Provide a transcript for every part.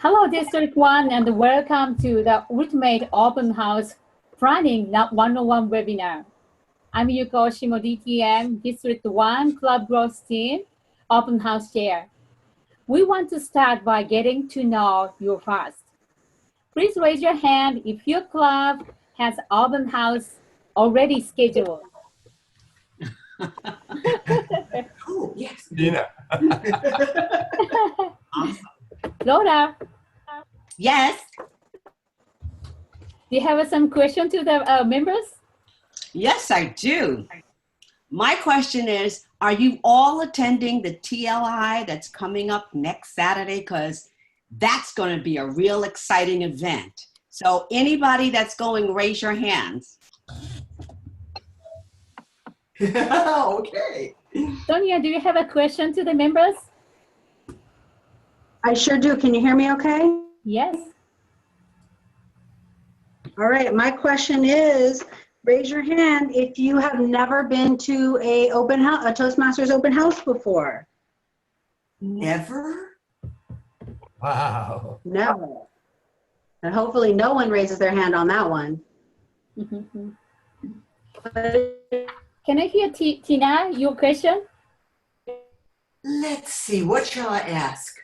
Hello, District 1, and welcome to the Ultimate Open House Planning 101 webinar. I'm Yuko Oshimo DTM, District 1 Club Growth Team, Open House Chair. We want to start by getting to know you first. Please raise your hand if your club has open house already scheduled. Oh, yes. Dina. Awesome. Lola, Yes. do you have some question to the members? Yes, I do. My question is, are you all attending the TLI that's coming up next Saturday? Because that's going to be a real exciting event. So anybody that's going, raise your hands. Okay. Sonya, do you have a question to the members? I sure do. Can you hear me okay? Yes. All right. My question is, raise your hand if you have never been to a Toastmasters open house before. Never? Wow. Never. And hopefully no one raises their hand on that one. Can I hear Tina, your question? Let's see, what shall I ask?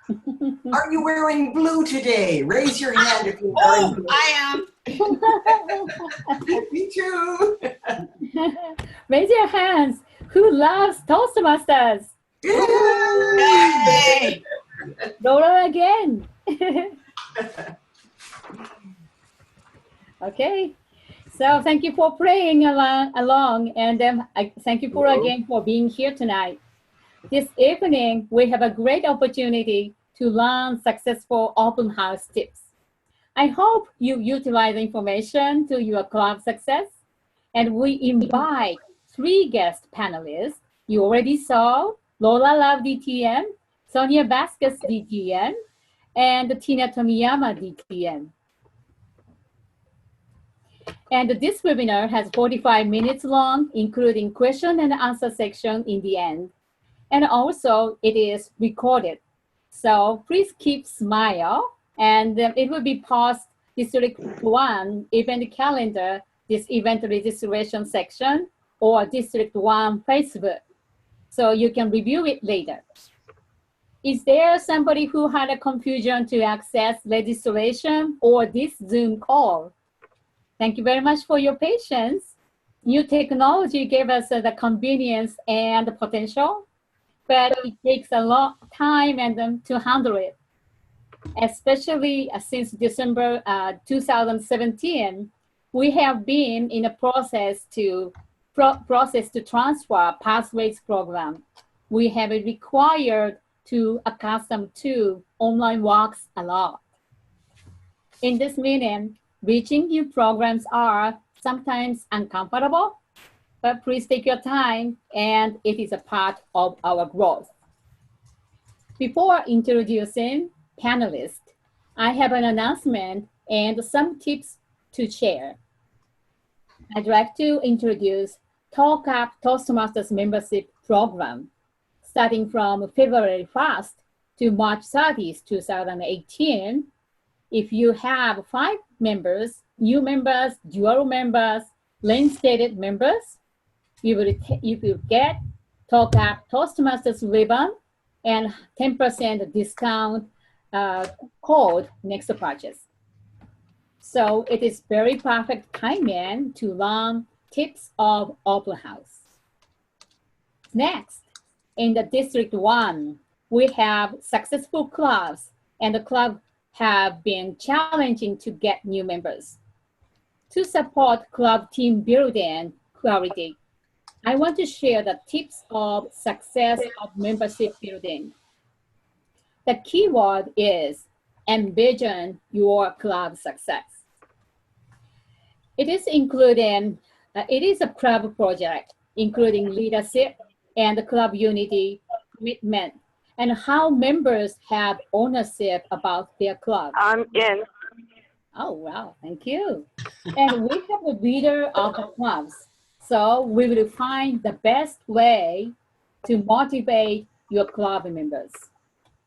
Are you wearing blue today? Raise your hand if you're wearing blue. I am. Me too. Raise your hands. Who loves Toastmasters? Yay! Lola again. Okay. So thank you for playing along and thank you again for being here tonight. This evening, we have a great opportunity to learn successful open house tips. I hope you utilize the information to your club success. And we invite 3 guest panelists. You already saw Lola Love DTM, Sonya Vasquez DTM, and Tina Tomiyama DTM. And this webinar has 45 minutes long, including question and answer section in the end. And also, it is recorded. So please keep smile, and it will be post District 1 event calendar, this event registration section, or District 1 Facebook. So you can review it later. Is there somebody who had a confusion to access registration or this Zoom call? Thank you very much for your patience. New technology gave us the convenience and the potential, but it takes a long time to handle it. Especially since December 2017, we have been in a process to transfer Pathways program. We have been required to accustom to online works a lot. In this meeting, reaching new programs are sometimes uncomfortable, but please take your time, and it is a part of our growth. Before introducing panelists, I have an announcement and some tips to share. I'd like to introduce Talk Up Toastmasters membership program, starting from February 1st to March 30th, 2018. If you have 5 members, new members, dual members, reinstated members, you will get Talk Up Toastmasters ribbon and 10% discount code next purchase. So it is very perfect timing to learn tips of open house. Next, in the District 1, we have successful clubs, and the club have been challenging to get new members. To support club team building quality, I want to share the tips of success of membership building. The key word is envision your club success. It is a club project, including leadership and the club unity, commitment, and how members have ownership about their club. I'm in. Oh, wow, thank you. And we have a leader of the clubs. So we will find the best way to motivate your club members.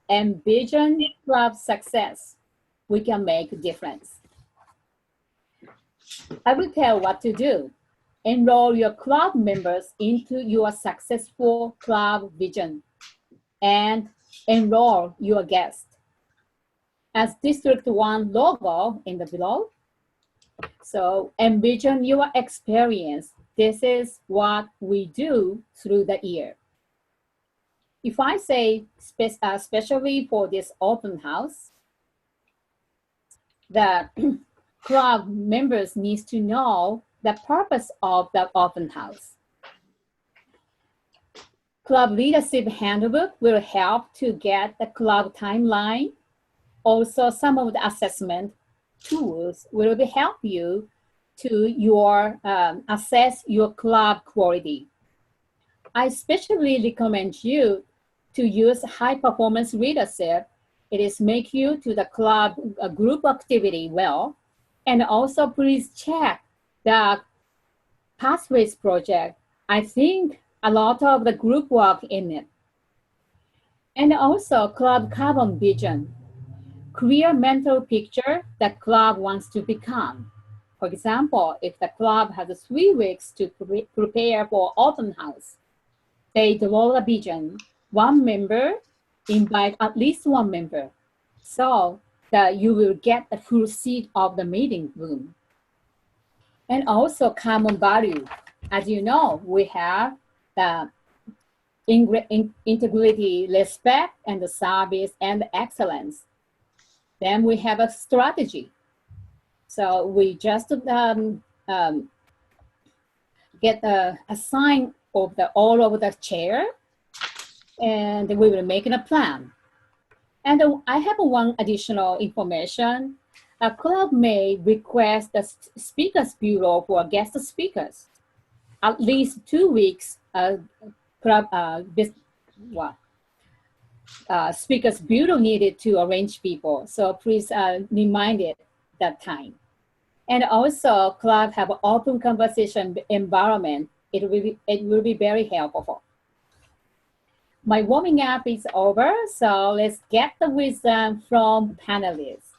envision club success, we can make a difference. I will tell what to do. Enroll your club members into your successful club vision and enroll your guests. As District 1 logo in the below. So envision your experience. This is what we do through the year. If I say, especially for this open house, the club members need to know the purpose of the open house. Club leadership handbook will help to get the club timeline. Also, some of the assessment tools will help you to assess your club quality. I especially recommend you to use high performance leadership. It is make you to the club group activity well. And also please check the Pathways project. I think a lot of the group work in it. And also club carbon vision. Clear mental picture that club wants to become. For example, if the club has 3 weeks to prepare for open house, they develop a vision. One member invite at least 1 member, so that you will get the full seat of the meeting room. And also common value. As you know, we have the integrity, respect, and the service and excellence. Then we have a strategy. So we just get a sign of all over the chair, and we will make a plan. And I have one additional information. A club may request the speakers bureau for guest speakers. At least 2 weeks speakers bureau needed to arrange people. So please remind it that time. And also club have open conversation environment. It will be very helpful. My warming up is over, so let's get the wisdom from panelists.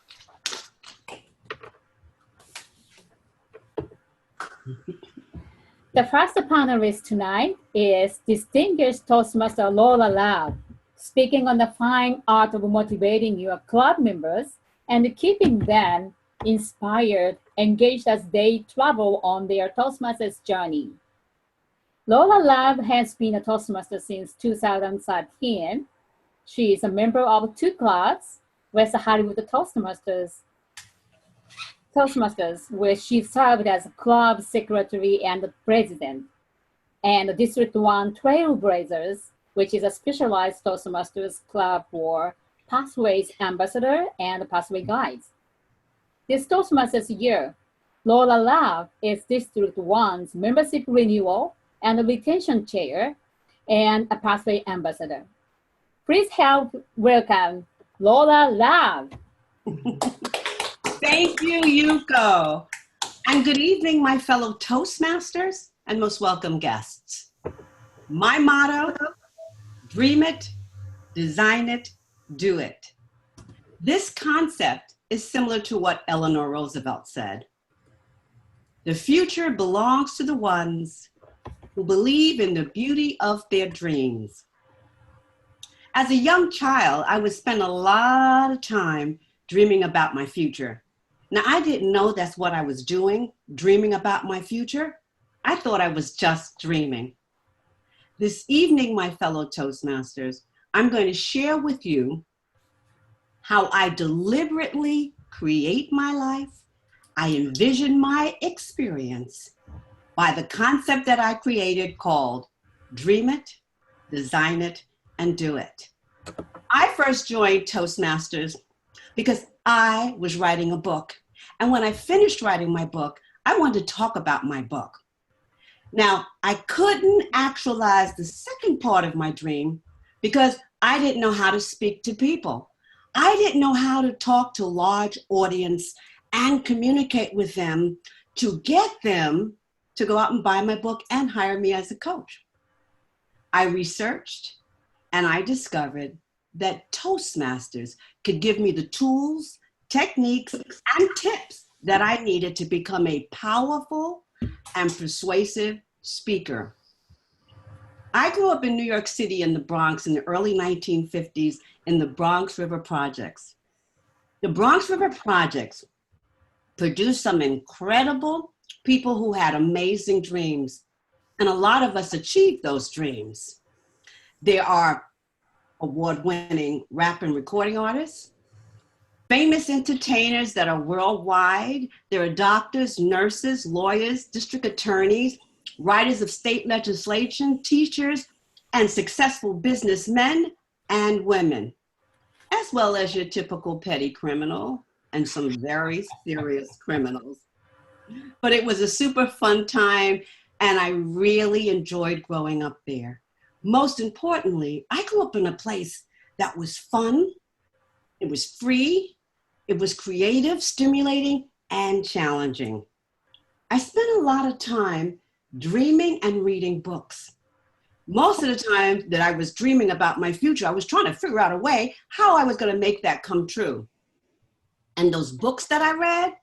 The first panelist tonight is distinguished Toastmaster Lola Lab, speaking on the fine art of motivating your club members and keeping them inspired, engaged as they travel on their Toastmasters journey. Lola Lab has been a Toastmaster since 2013. She is a member of 2 clubs, West Hollywood Toastmasters, where she served as club secretary and president, and District 1 Trailblazers, which is a specialized Toastmasters club for Pathways ambassador and Pathway guides. This Toastmasters year, Lola Love is District 1's membership renewal and retention chair and a Pathway ambassador. Please help welcome Lola Love. Thank you, Yuko. And good evening, my fellow Toastmasters and most welcome guests. My motto, dream it, design it, do it. This concept is similar to what Eleanor Roosevelt said. The future belongs to the ones who believe in the beauty of their dreams. As a young child, I would spend a lot of time dreaming about my future. Now, I didn't know that's what I was doing, dreaming about my future. I thought I was just dreaming. This evening, my fellow Toastmasters, I'm going to share with you how I deliberately create my life. I envision my experience by the concept that I created called Dream It, Design It, and Do It. I first joined Toastmasters because I was writing a book. And when I finished writing my book, I wanted to talk about my book. Now, I couldn't actualize the second part of my dream because I didn't know how to speak to people. I didn't know how to talk to a large audience and communicate with them to get them to go out and buy my book and hire me as a coach. I researched and I discovered that Toastmasters could give me the tools, techniques, and tips that I needed to become a powerful and persuasive speaker. I grew up in New York City in the Bronx in the early 1950s in the Bronx River Projects. The Bronx River Projects produced some incredible people who had amazing dreams, and a lot of us achieved those dreams. There are award-winning rap and recording artists, famous entertainers that are worldwide. There are doctors, nurses, lawyers, district attorneys, writers of state legislation, teachers, and successful businessmen and women, as well as your typical petty criminal and some very serious criminals. But it was a super fun time, and I really enjoyed growing up there. Most importantly, I grew up in a place that was fun, it was free, it was creative, stimulating, and challenging. I spent a lot of time dreaming and reading books. Most of the time that I was dreaming about my future, I was trying to figure out a way how I was going to make that come true. And those books that I read,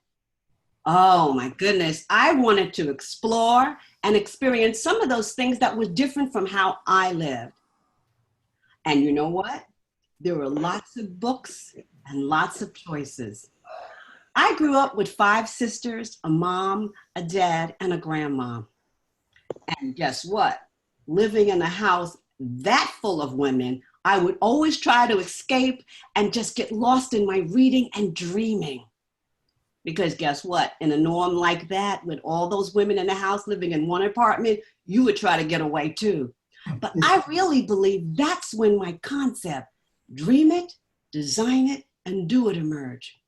oh my goodness, I wanted to explore and experience some of those things that were different from how I lived. And you know what? There were lots of books and lots of choices. I grew up with 5 sisters, a mom, a dad, and a grandma. And guess what? Living in a house that full of women, I would always try to escape and just get lost in my reading and dreaming. Because guess what? In a norm like that, with all those women in the house living in one apartment, you would try to get away too. But I really believe that's when my concept, dream it, design it, and do it emerge.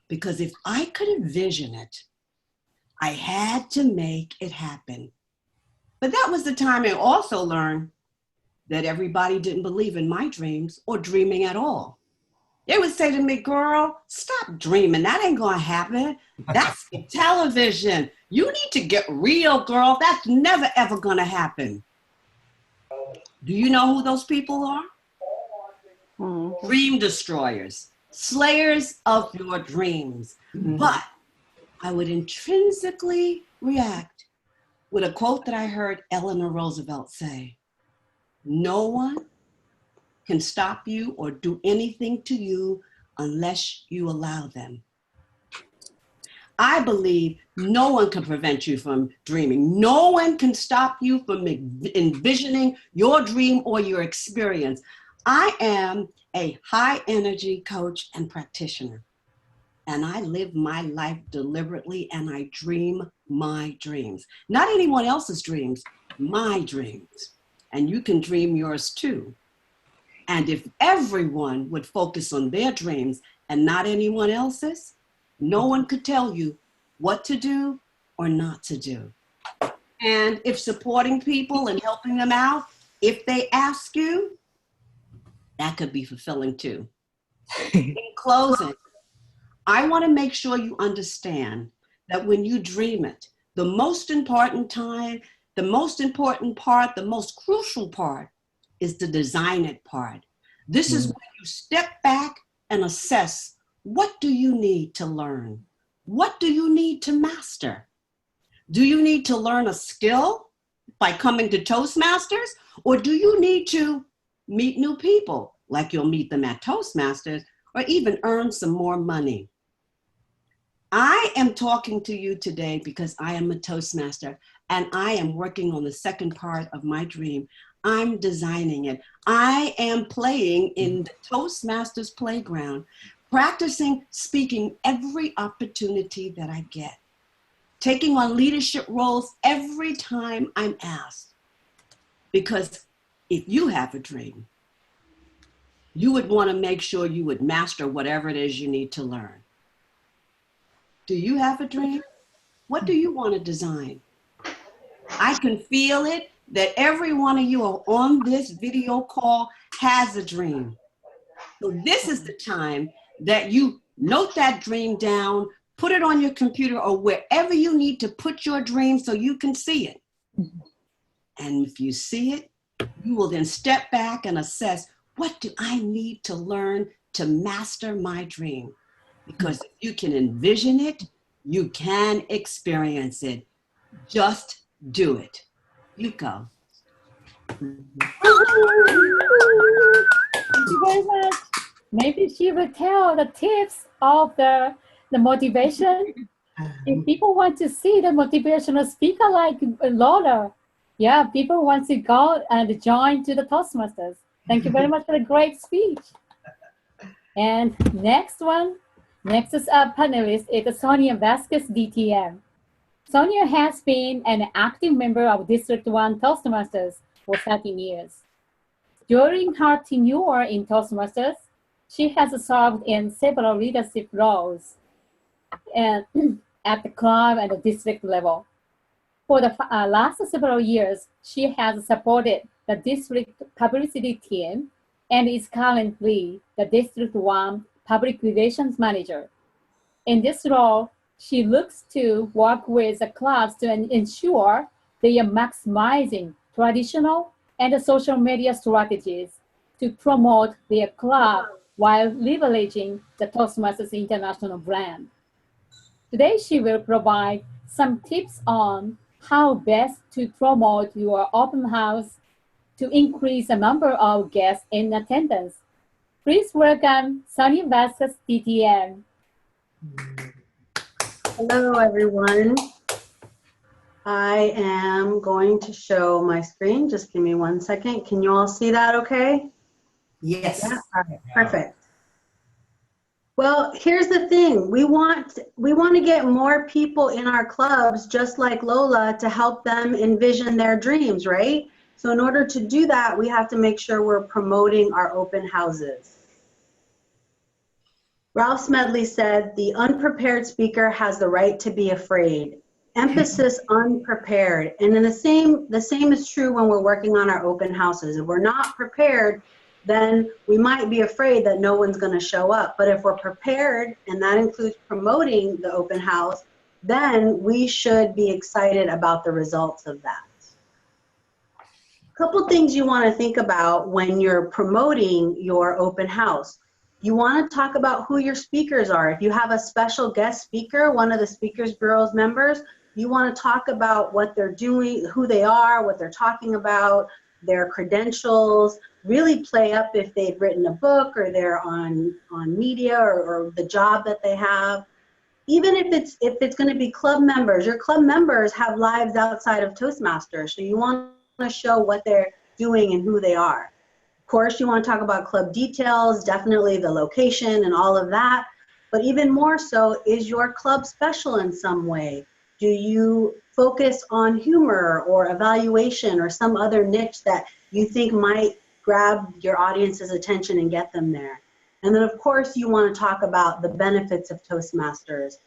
Because if I could envision it, I had to make it happen. But that was the time I also learned that everybody didn't believe in my dreams or dreaming at all. They would say to me, girl, stop dreaming. That ain't gonna happen. That's television. You need to get real, girl. That's never, ever gonna happen. Do you know who those people are? Dream destroyers, slayers of your dreams. But I would intrinsically react with a quote that I heard Eleanor Roosevelt say: no one can stop you or do anything to you unless you allow them. I believe no one can prevent you from dreaming. No one can stop you from envisioning your dream or your experience. I am a high energy coach and practitioner, and I live my life deliberately, and I dream my dreams. Not anyone else's dreams, my dreams. And you can dream yours too. And if everyone would focus on their dreams and not anyone else's, no one could tell you what to do or not to do. And if supporting people and helping them out, if they ask you, that could be fulfilling too. In closing, I want to make sure you understand that when you dream it, the most important time, the most important part, the most crucial part is the design it part. This is when you step back and assess, what do you need to learn? What do you need to master? Do you need to learn a skill by coming to Toastmasters? Or do you need to meet new people, like you'll meet them at Toastmasters, or even earn some more money? I am talking to you today because I am a Toastmaster, and I am working on the second part of my dream. I'm designing it. I am playing in the Toastmasters playground, practicing speaking every opportunity that I get, taking on leadership roles every time I'm asked. Because if you have a dream, you would want to make sure you would master whatever it is you need to learn. Do you have a dream? What do you want to design? I can feel it that every one of you on this video call has a dream. So this is the time that you note that dream down, put it on your computer or wherever you need to put your dream so you can see it. And if you see it, you will then step back and assess, what do I need to learn to master my dream? Because if you can envision it, you can experience it. Just do it. You go. Thank you very much. Maybe she will tell the tips of the motivation. If people want to see the motivational speaker like Lola, yeah, people want to go and join to the Toastmasters. Thank you very much for the great speech. And next is our panelist is Sonya Vasquez, DTM. Sonya has been an active member of District 1 Toastmasters for 13 years. During her tenure in Toastmasters, she has served in several leadership roles and at the club and the district level. For the last several years, she has supported the district publicity team and is currently the District 1 Public Relations Manager. In this role, she looks to work with the clubs to ensure they are maximizing traditional and social media strategies to promote their club while leveraging the Toastmasters International brand. Today, she will provide some tips on how best to promote your open house to increase the number of guests in attendance. Please welcome Sonya Vasquez, TTM. Hello, everyone. I am going to show my screen. Just give me 1 second. Can you all see that okay? Yes. Yeah, all right, perfect. Well, here's the thing. We want to get more people in our clubs, just like Lola, to help them envision their dreams, right? So in order to do that, we have to make sure we're promoting our open houses. Ralph Smedley said, "The unprepared speaker has the right to be afraid." Emphasis unprepared. And then the same is true when we're working on our open houses. If we're not prepared, then we might be afraid that no one's going to show up. But if we're prepared, and that includes promoting the open house, then we should be excited about the results of that. A couple things you want to think about when you're promoting your open house. You want to talk about who your speakers are. If you have a special guest speaker, one of the Speakers Bureau's members, you want to talk about what they're doing, who they are, what they're talking about, their credentials, really play up if they've written a book or they're on media or the job that they have. Even if it's going to be club members, your club members have lives outside of Toastmasters, so you want to show what they're doing and who they are. Of course, you want to talk about club details, definitely the location and all of that, but even more so, is your club special in some way? Do you focus on humor or evaluation or some other niche that you think might grab your audience's attention and get them there? And then of course you want to talk about the benefits of Toastmasters,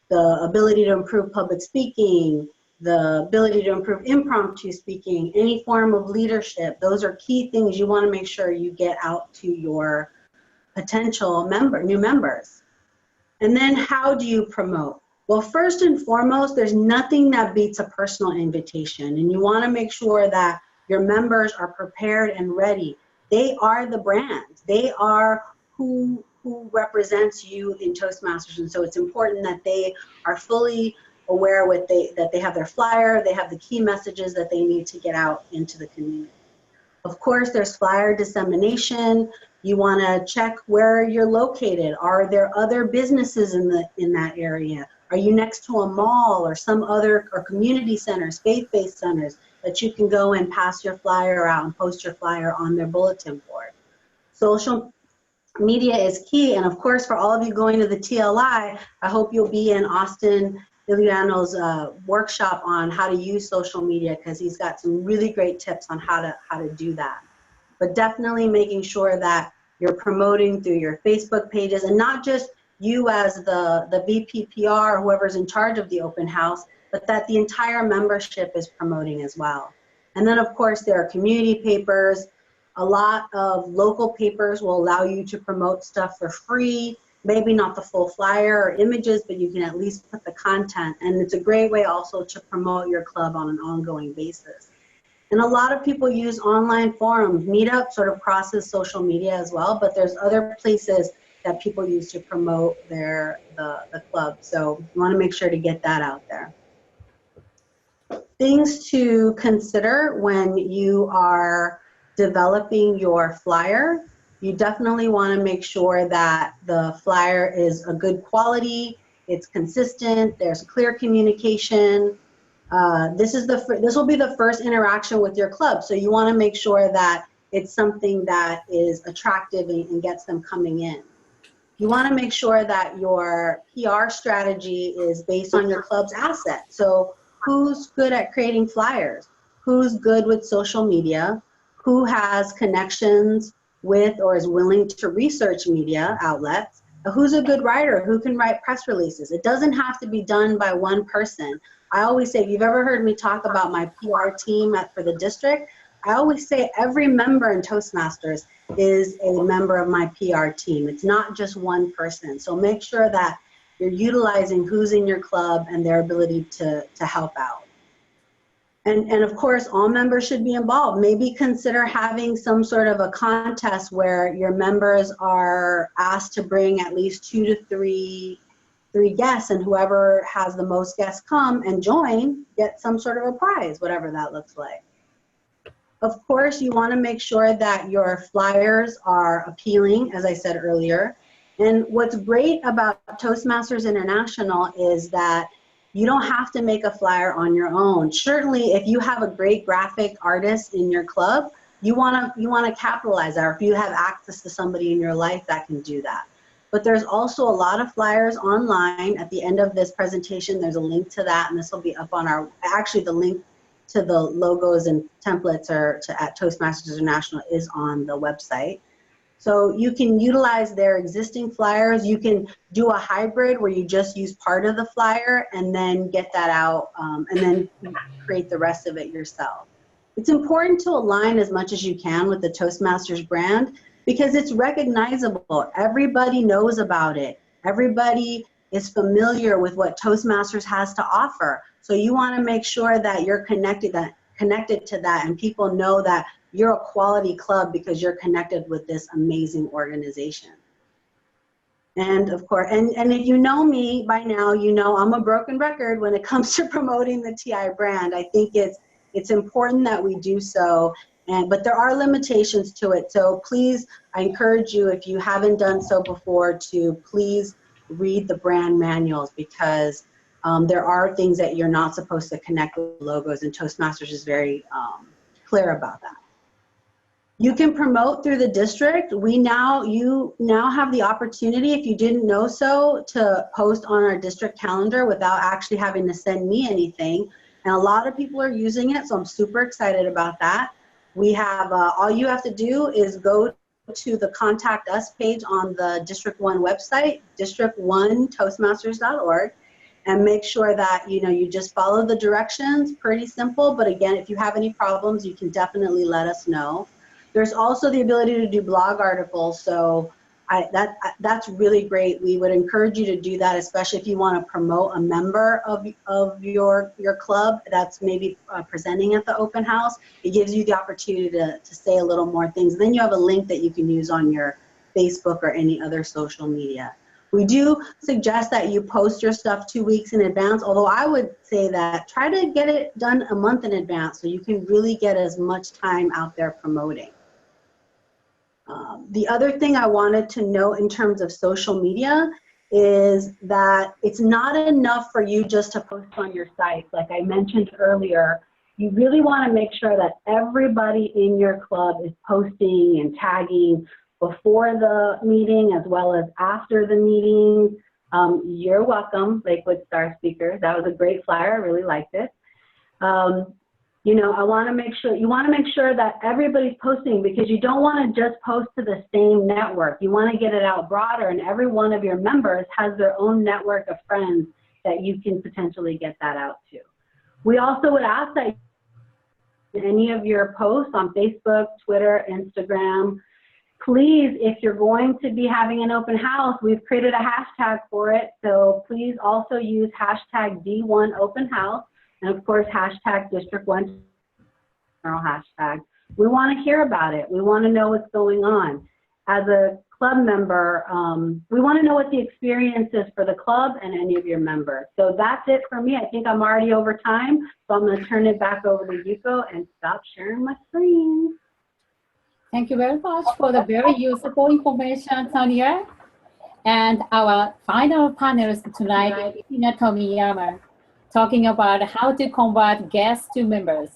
the ability to improve public speaking, the ability to improve impromptu speaking, any form of leadership. Those are key things you want to make sure you get out to your potential new members. And then how do you promote? Well, first and foremost, there's nothing that beats a personal invitation, and you want to make sure that your members are prepared and ready. They are the brand. They are who represents you in Toastmasters, and so it's important that they are fully aware that they have their flyer, they have the key messages that they need to get out into the community. Of course, there's flyer dissemination. You want to check where you're located. Are there other businesses in that area? Are you next to a mall or some other, or community centers, faith-based centers that you can go and pass your flyer out and post your flyer on their bulletin board? Social media is key, and of course, for all of you going to the TLI, I hope you'll be in Austin Iliano's workshop on how to use social media, because he's got some really great tips on how to do that. But definitely making sure that you're promoting through your Facebook pages, and not just you as the VPPR or whoever's in charge of the open house, but that the entire membership is promoting as well. And then of course there are community papers. A lot of local papers will allow you to promote stuff for free, maybe not the full flyer or images, but you can at least put the content. And it's a great way also to promote your club on an ongoing basis. And a lot of people use online forums. Meetup sort of crosses social media as well, but there's other places that people use to promote the club. So you want to make sure to get that out there. Things to consider when you are developing your flyer. You definitely want to make sure that the flyer is a good quality, it's consistent, there's clear communication. This will be the first interaction with your club, so you want to make sure that it's something that is attractive and gets them coming in. You want to make sure that your PR strategy is based on your club's assets. So who's good at creating flyers? Who's good with social media? Who has connections with or is willing to research media outlets? Who's a good writer? Who can write press releases? It doesn't have to be done by one person. I always say, if you've ever heard me talk about my PR team for the district, I always say every member in Toastmasters is a member of my PR team. It's not just one person. So make sure that you're utilizing who's in your club and their ability to help out. And of course, all members should be involved. Maybe consider having some sort of a contest where your members are asked to bring at least 2 to 3 guests, and whoever has the most guests come and join, get some sort of a prize, whatever that looks like. Of course, you want to make sure that your flyers are appealing, as I said earlier. And what's great about Toastmasters International is that you don't have to make a flyer on your own. Certainly, if you have a great graphic artist in your club, you want to capitalize that, or if you have access to somebody in your life that can do that. But there's also a lot of flyers online. At the end of this presentation, there's a link to that, and this will be up on our, actually the link to the logos and templates at Toastmasters International is on the website. So you can utilize their existing flyers. You can do a hybrid where you just use part of the flyer and then get that out and then create the rest of it yourself. It's important to align as much as you can with the Toastmasters brand because it's recognizable. Everybody knows about it. Everybody is familiar with what Toastmasters has to offer. So you want to make sure that you're connected to that and people know that you're a quality club because you're connected with this amazing organization. And of course, and if you know me by now, you know I'm a broken record when it comes to promoting the TI brand. I think it's important that we do so, but there are limitations to it. So please, I encourage you, if you haven't done so before, to please read the brand manuals because there are things that you're not supposed to connect with logos, and Toastmasters is very clear about that. You can promote through the district. You now have the opportunity, if you didn't know so, to post on our district calendar without actually having to send me anything. And a lot of people are using it, so I'm super excited about that. We have, all you have to do is go to the Contact Us page on the District 1 website, district1toastmasters.org, and make sure that you just follow the directions. Pretty simple, but again, if you have any problems, you can definitely let us know. There's also the ability to do blog articles, so that's really great. We would encourage you to do that, especially if you want to promote a member of your club that's maybe presenting at the open house. It gives you the opportunity to say a little more things. Then you have a link that you can use on your Facebook or any other social media. We do suggest that you post your stuff 2 weeks in advance, although I would say that try to get it done a month in advance so you can really get as much time out there promoting. The other thing I wanted to note in terms of social media is that it's not enough for you just to post on your site. Like I mentioned earlier, you really want to make sure that everybody in your club is posting and tagging before the meeting as well as after the meeting. You're welcome, Lakewood Star Speakers. That was a great flyer. I really liked it. You want to make sure that everybody's posting because you don't want to just post to the same network. You want to get it out broader, and every one of your members has their own network of friends that you can potentially get that out to. We also would ask that any of your posts on Facebook, Twitter, Instagram, please, if you're going to be having an open house, we've created a hashtag for it, so please also use hashtag D1OpenHouse. And of course, hashtag District 1 general hashtag. We want to hear about it. We want to know what's going on. As a club member, we want to know what the experience is for the club and any of your members. So that's it for me. I think I'm already over time, so I'm going to turn it back over to Yuko and stop sharing my screen. Thank you very much for the very useful information, Sonya. And our final panelist tonight is Tina Tomiyama, talking about how to convert guests to members.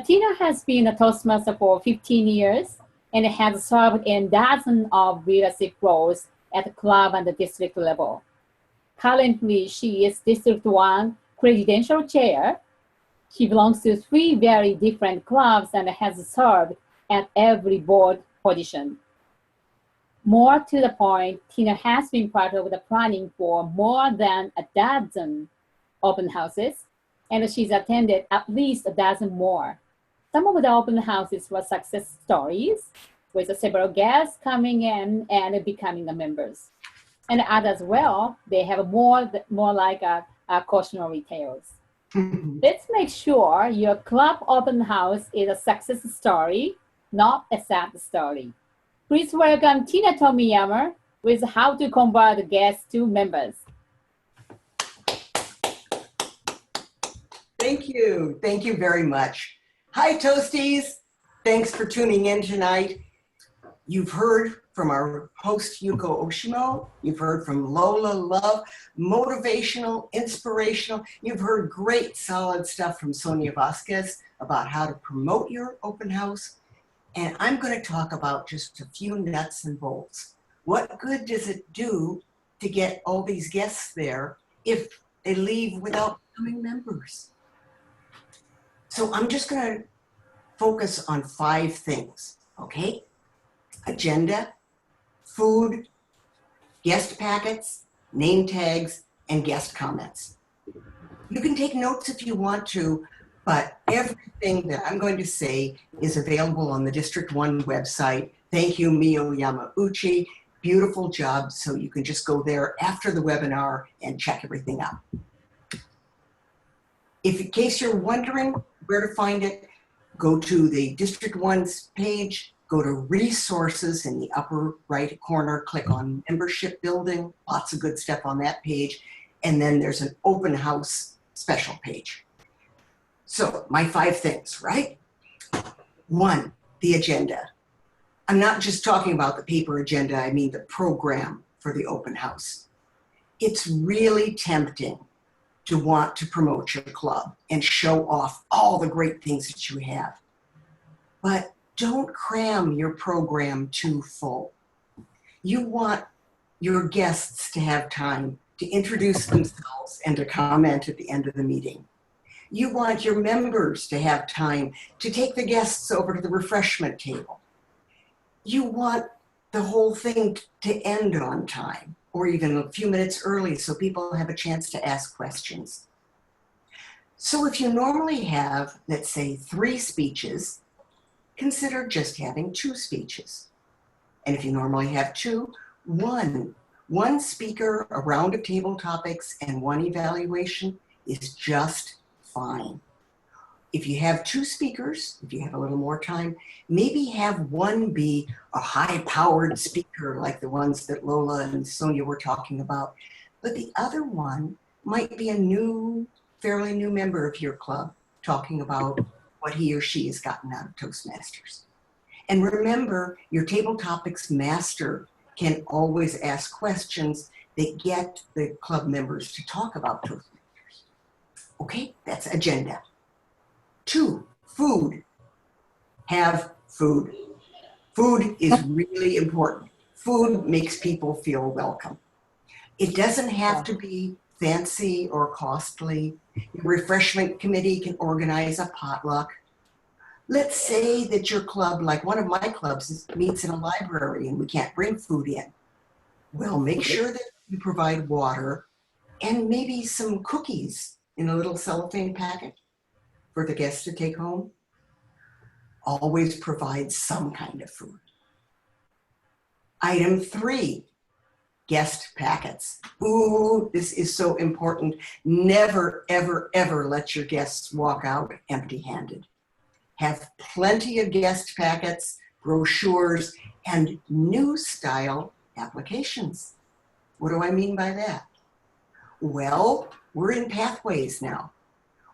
Tina has been a Toastmaster for 15 years and has served in dozens of leadership roles at the club and the district level. Currently, she is District 1 Presidential Chair. She belongs to 3 very different clubs and has served at every board position. More to the point, Tina has been part of the planning for more than a dozen open houses, and she's attended at least a dozen more. Some of the open houses were success stories, with several guests coming in and becoming the members. And others, well, they have more like a cautionary tales. Let's make sure your club open house is a success story, not a sad story. Please welcome Tina Tomiyama with how to convert guests to members. Thank you. Thank you very much. Hi, Toasties. Thanks for tuning in tonight. You've heard from our host, Yuko Oshimo. You've heard from Lola, love, motivational, inspirational. You've heard great, solid stuff from Sonya Vasquez about how to promote your open house. And I'm going to talk about just a few nuts and bolts. What good does it do to get all these guests there if they leave without becoming members? So I'm just going to focus on 5 things, okay? Agenda, food, guest packets, name tags, and guest comments. You can take notes if you want to, but everything that I'm going to say is available on the District 1 website. Thank you, Mio Yamauchi. Beautiful job. So you can just go there after the webinar and check everything out. If in case you're wondering where to find it, go to the District 1's page, go to resources in the upper right corner, click on membership building, lots of good stuff on that page. And then there's an open house special page. So my 5 things, right? 1, the agenda. I'm not just talking about the paper agenda, I mean the program for the open house. It's really tempting to want to promote your club and show off all the great things that you have. But don't cram your program too full. You want your guests to have time to introduce themselves and to comment at the end of the meeting. You want your members to have time to take the guests over to the refreshment table. You want the whole thing to end on time, or even a few minutes early so people have a chance to ask questions. So if you normally have, let's say, 3 speeches, consider just having 2 speeches. And if you normally have 2, 1 speaker, a round of table topics, and 1 evaluation is just fine. If you have 2 speakers, if you have a little more time, maybe have 1 be a high-powered speaker like the ones that Lola and Sonya were talking about, but the other one might be a fairly new member of your club talking about what he or she has gotten out of Toastmasters. And remember, your table topics master can always ask questions that get the club members to talk about Toastmasters. Okay, that's agenda. 2, food. Have food. Food is really important. Food makes people feel welcome. It doesn't have to be fancy or costly. Your refreshment committee can organize a potluck. Let's say that your club, like one of my clubs, meets in a library and we can't bring food in. Well, make sure that you provide water and maybe some cookies in a little cellophane packet for the guests to take home. Always provide some kind of food. Item 3, guest packets. Ooh, this is so important. Never, ever, ever let your guests walk out empty-handed. have plenty of guest packets, brochures, and new style applications. What do I mean by that? Well, we're in Pathways now.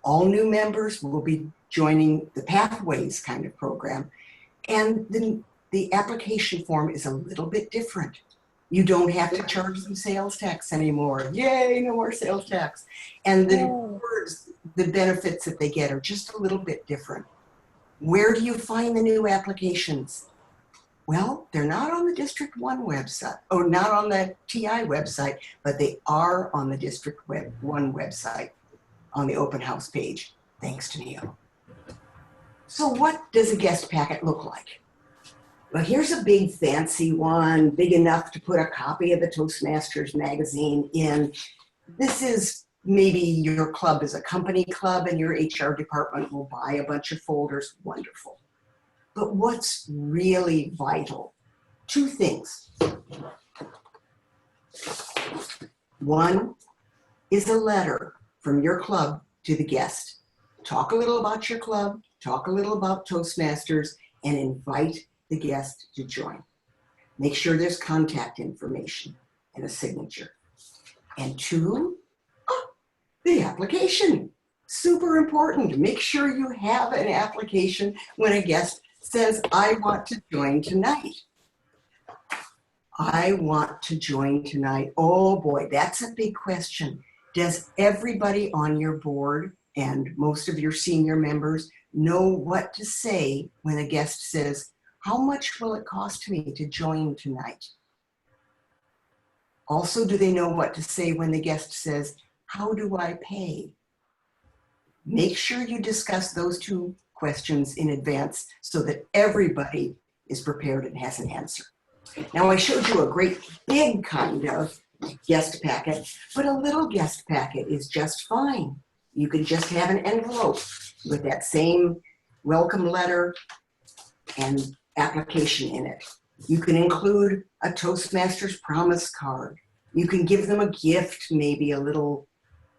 All new members will be joining the Pathways kind of program. And the application form is a little bit different. You don't have to charge them sales tax anymore. Yay, no more sales tax. And the rewards, the benefits that they get are just a little bit different. Where do you find the new applications? Well, they're not on the District 1 website, or not on the TI website, but they are on the District 1 website on the open house page, thanks to Neo. So what does a guest packet look like? Well, here's a big fancy one, big enough to put a copy of the Toastmasters magazine in. This is maybe your club is a company club and your HR department will buy a bunch of folders. Wonderful. But what's really vital? Two things. One is a letter from your club to the guest. Talk a little about your club, talk a little about Toastmasters, and invite the guest to join. Make sure there's contact information and a signature. And two, the application. Super important. Make sure you have an application when a guest says, I want to join tonight. I want to join tonight. Oh boy, that's a big question. Does everybody on your board and most of your senior members know what to say when a guest says, how much will it cost me to join tonight? Also, do they know what to say when the guest says, how do I pay? Make sure you discuss those two questions in advance so that everybody is prepared and has an answer. Now, I showed you a great big kind of guest packet, but a little guest packet is just fine. You can just have an envelope with that same welcome letter and application in it. You can include a Toastmasters promise card. You can give them a gift, maybe a little,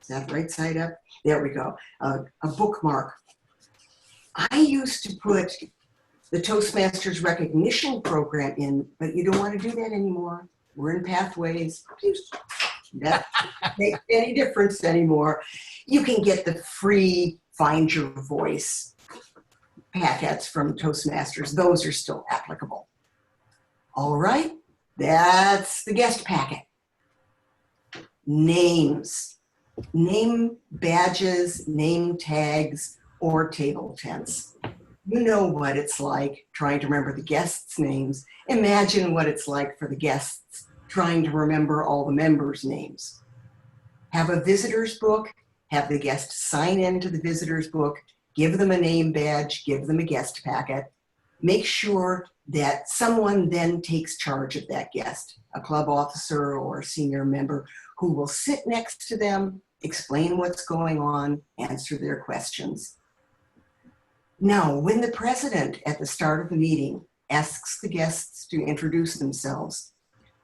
is that right side up? There we go, a bookmark. I used to put the Toastmasters recognition program in, but you don't want to do that anymore. We're in Pathways. That doesn't make any difference anymore. You can get the free Find Your Voice packets from Toastmasters. Those are still applicable. All right, that's the guest packet. Names. Name badges, name tags, or table tents. You know what it's like trying to remember the guests' names. Imagine what it's like for the guests trying to remember all the members' names. Have a visitor's book, have the guest sign into the visitor's book, give them a name badge, give them a guest packet. Make sure that someone then takes charge of that guest, a club officer or a senior member who will sit next to them, explain what's going on, answer their questions. Now, when the president at the start of the meeting asks the guests to introduce themselves,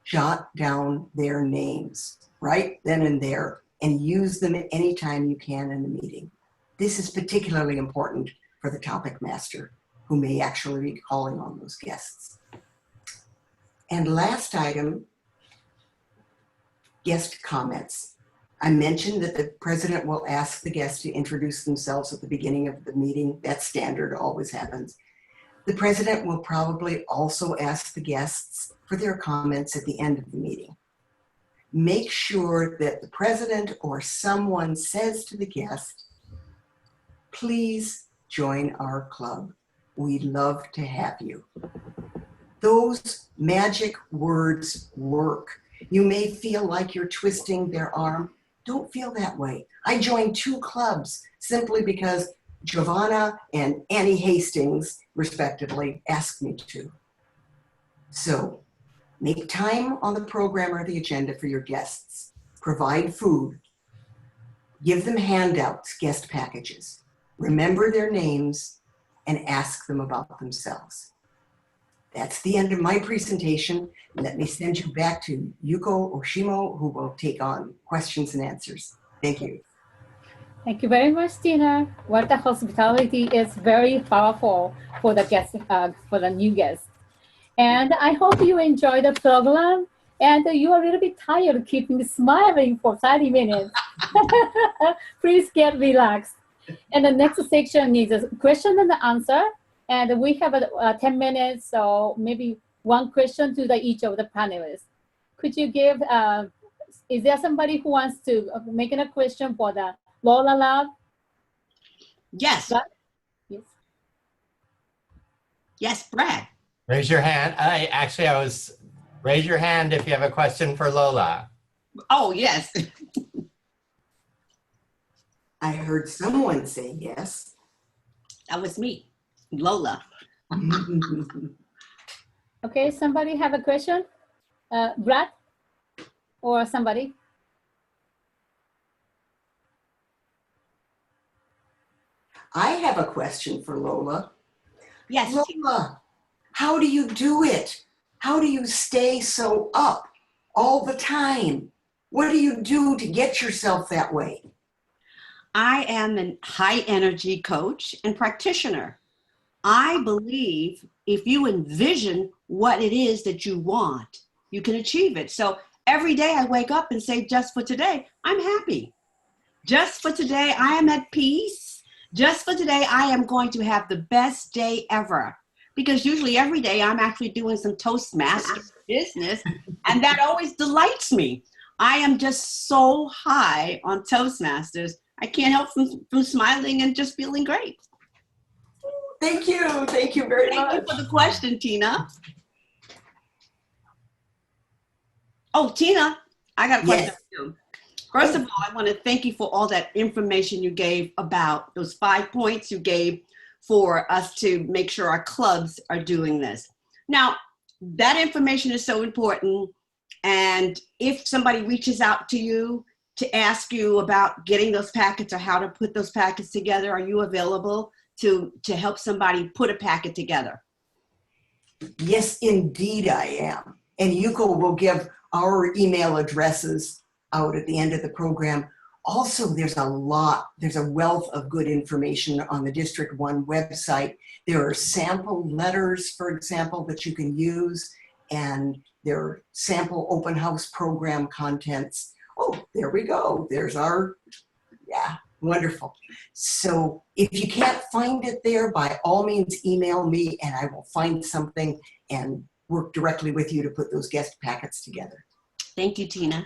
jot down their names right then and there and use them anytime you can in the meeting. This is particularly important for the topic master who may actually be calling on those guests. And last item, guest comments. I mentioned that the president will ask the guests to introduce themselves at the beginning of the meeting. That's standard, always happens. The president will probably also ask the guests for their comments at the end of the meeting. Make sure that the president or someone says to the guest, please join our club. We'd love to have you. Those magic words work. You may feel like you're twisting their arm. Don't feel that way. I joined 2 clubs simply because Giovanna and Annie Hastings, respectively, asked me to. So make time on the program or the agenda for your guests. Provide food. Give them handouts, guest packages. Remember their names and ask them about themselves. That's the end of my presentation. Let me send you back to Yuko Oshimo, who will take on questions and answers. Thank you. Thank you very much, Tina. What the hospitality is very powerful for the guests, for the new guests. And I hope you enjoy the program and you are a little bit tired keeping smiling for 30 minutes. Please get relaxed. And the next section is a question and answer. And we have 10 minutes, so maybe one question to each of the panelists. Could you give, is there somebody who wants to make a question for the Lola Lab? Yes. Brad? Yes. Yes, Brad. Raise your hand. Raise your hand if you have a question for Lola. Oh, yes. I heard someone say yes. That was me, Lola. Okay, somebody have a question? Brad or somebody? I have a question for Lola. Yes. Lola, how do you do it? How do you stay so up all the time? What do you do to get yourself that way? I am a high energy coach and practitioner. I believe if you envision what it is that you want, you can achieve it. So every day I wake up and say, just for today, I'm happy. Just for today, I am at peace. Just for today, I am going to have the best day ever. Because usually every day I'm actually doing some Toastmasters business, and that always delights me. I am just so high on Toastmasters. I can't help from smiling and just feeling great. Thank you. Thank you very much. Thank you for the question, Tina. Oh, Tina, I got a question Yes. for you. First of all, I want to thank you for all that information you gave about those 5 points you gave for us to make sure our clubs are doing this. Now, that information is so important. And if somebody reaches out to you to ask you about getting those packets or how to put those packets together, are you available to help somebody put a packet together? Yes, indeed I am. And Yuko will give our email addresses out at the end of the program. Also, there's a wealth of good information on the District 1 website. There are sample letters, for example, that you can use, and there are sample open house program contents. Oh, there we go. There's our, yeah, wonderful. So if you can't find it there, by all means, email me and I will find something and work directly with you to put those guest packets together. Thank you, Tina.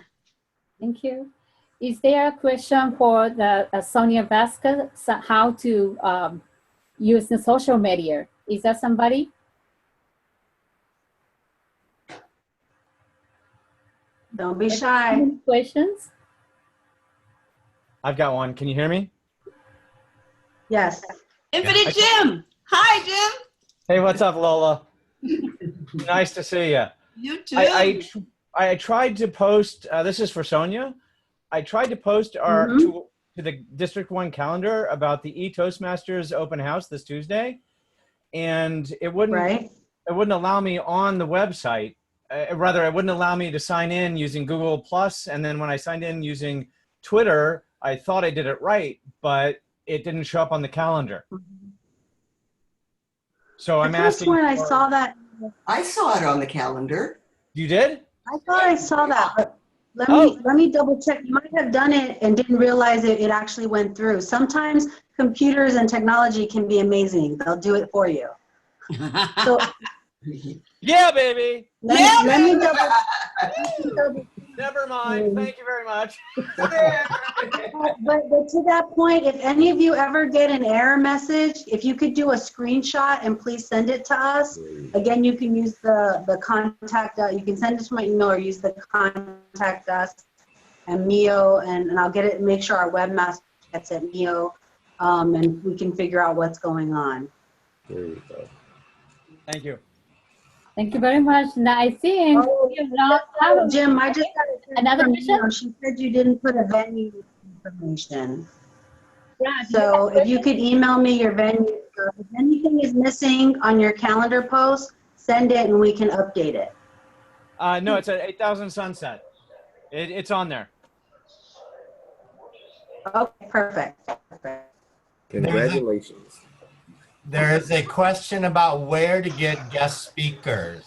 Thank you. Is there a question for the Sonya Vasquez, how to use the social media? Is that somebody? Don't be shy. Any questions? I've got one. Can you hear me? Yes. Infinite Jim. Hi, Jim. Hey, what's up, Lola? Nice to see you. You too. I tried to post, this is for Sonya. I tried to post our to the District 1 calendar about the Toastmasters open house this Tuesday, and it wouldn't allow me on the website. Rather, it wouldn't allow me to sign in using Google Plus, and then when I signed in using Twitter, I thought I did it right, but it didn't show up on the calendar. So I'm asking. I saw that. I saw it on the calendar. You did? I thought I saw that, but let me double check. You might have done it and didn't realize it actually went through. Sometimes computers and technology can be amazing. They'll do it for you. So yeah, baby. let me double. Never mind. Thank you very much. But to that point, if any of you ever get an error message, if you could do a screenshot and please send it to us. Again, you can use the contact, you can send it to my email or use the contact us and Mio, and I'll get it, make sure our webmaster gets it, Mio, and we can figure out what's going on. There you go. Thank you. Thank you very much. Now I think Jim, I just got another question. She said you didn't put a venue information. Yeah, So if you could email me your venue, if anything is missing on your calendar post, send it and we can update it. No, it's at 8000 Sunset. It's on there. Okay, perfect. Congratulations. There is a question about where to get guest speakers.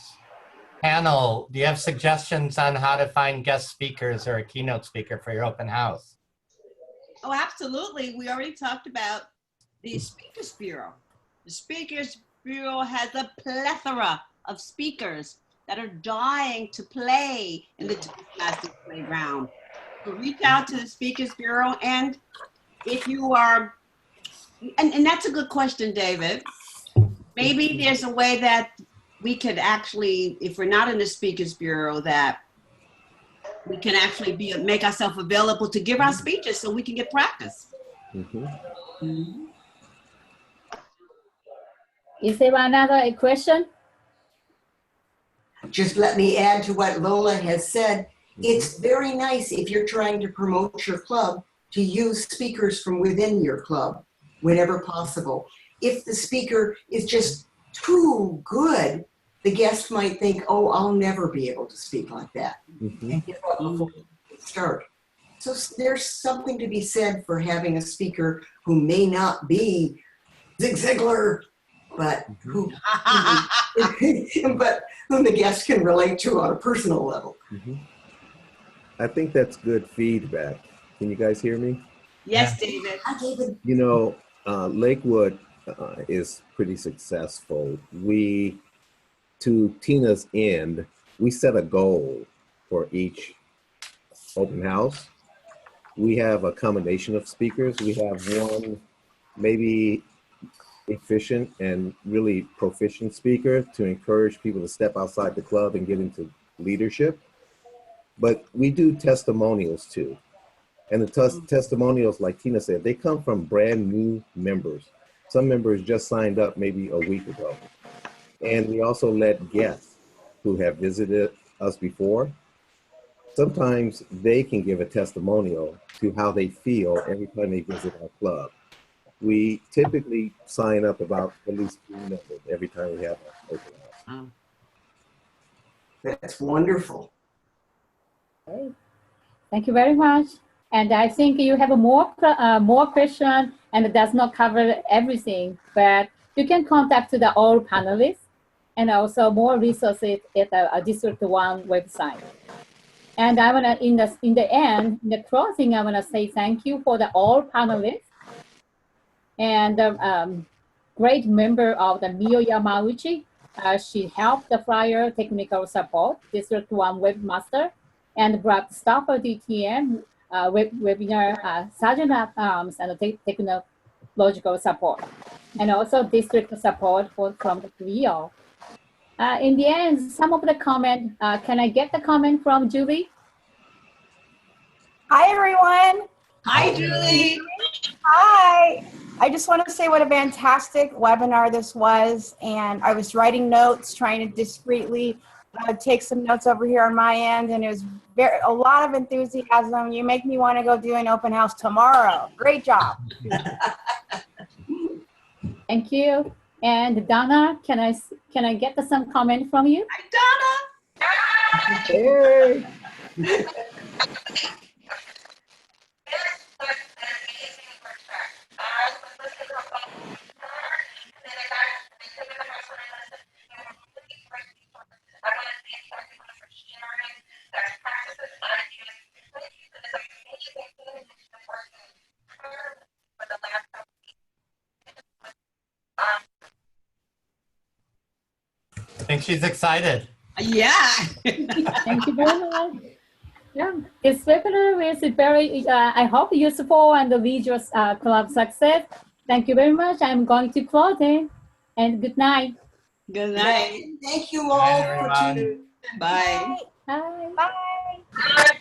Panel, do you have suggestions on how to find guest speakers or a keynote speaker for your open house? Oh, absolutely. We already talked about the Speakers Bureau. The Speakers Bureau has a plethora of speakers that are dying to play in the Toastmasters playground. So reach out to the Speakers Bureau, and if you are, and that's a good question, David. Maybe there's a way that we could actually, if we're not in the Speakers Bureau, that we can actually make ourselves available to give our speeches so we can get practice. Is there another question? Just let me add to what Lola has said. It's very nice if you're trying to promote your club to use speakers from within your club whenever possible. If the speaker is just too good, the guest might think, oh, I'll never be able to speak like that. And give up before you start. So there's something to be said for having a speaker who may not be Zig Ziglar, but whom the guest can relate to on a personal level. I think that's good feedback. Can you guys hear me? Yes, David. Hi, David. You know, Lakewood is pretty successful. To Tina's end, we set a goal for each open house. We have a combination of speakers. We have one maybe efficient and really proficient speaker to encourage people to step outside the club and get into leadership. But we do testimonials too. And the testimonials, like Tina said, they come from brand new members. Some members just signed up maybe a week ago. And we also let guests who have visited us before, sometimes they can give a testimonial to how they feel every time they visit our club. We typically sign up about at least 3 members every time we have an open house. That's wonderful. Great. Thank you very much. And I think you have more questions, and it does not cover everything, but you can contact the all panelists and also more resources at the District 1 website. And I wanna, in the end, in the closing, I wanna say thank you for the all panelists and great member of the Mio Yamauchi. She helped the flyer technical support, District 1 webmaster, and brought staff of DTM webinar sergeant at arms and technological support, and also district support from the Rio. In the end, some of the comment, can I get the comment from Julie? Hi, everyone. Hi, Julie. Hi. I just want to say what a fantastic webinar this was. And I was writing notes, trying to discreetly take some notes over here on my end. And it was a lot of enthusiasm. You make me want to go do an open house tomorrow. Great job. Thank you. And Donna, can I get some comment from you? Hi, Donna. Hey! I think she's excited. Yeah. Thank you very much. Yeah, this webinar is very, I hope, useful and lead your club success. Thank you very much. I'm going to close it. And good night. Good night. Thank you all for Bye, tuning in. Bye. Bye. Bye.